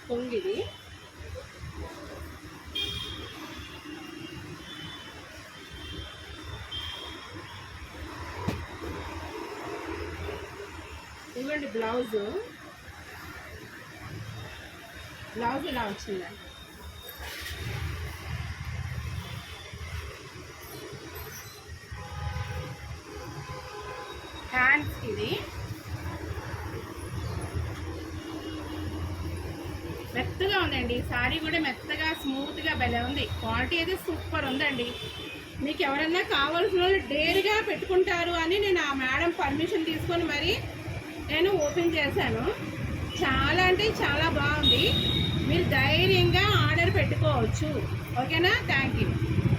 కొంగిది. ఇవ్వండి బ్లౌజ్ ఇలా వచ్చిందండి. హ్యాండ్స్ ఇది మెత్తగా ఉందండి. శారీ కూడా మెత్తగా స్మూత్గా భలే ఉంది. క్వాలిటీ అయితే సూపర్ ఉందండి. మీకు ఎవరన్నా కావాల్సిన వాళ్ళు డేర్గా పెట్టుకుంటారు అని నేను ఆ మేడం పర్మిషన్ తీసుకొని మరి నేను ఓపెన్ చేశాను. చాలా అంటే చాలా బాగుంది. మీరు ధైర్యంగా ఆర్డర్ పెట్టుకోవచ్చు. ఓకేనా? Thank you.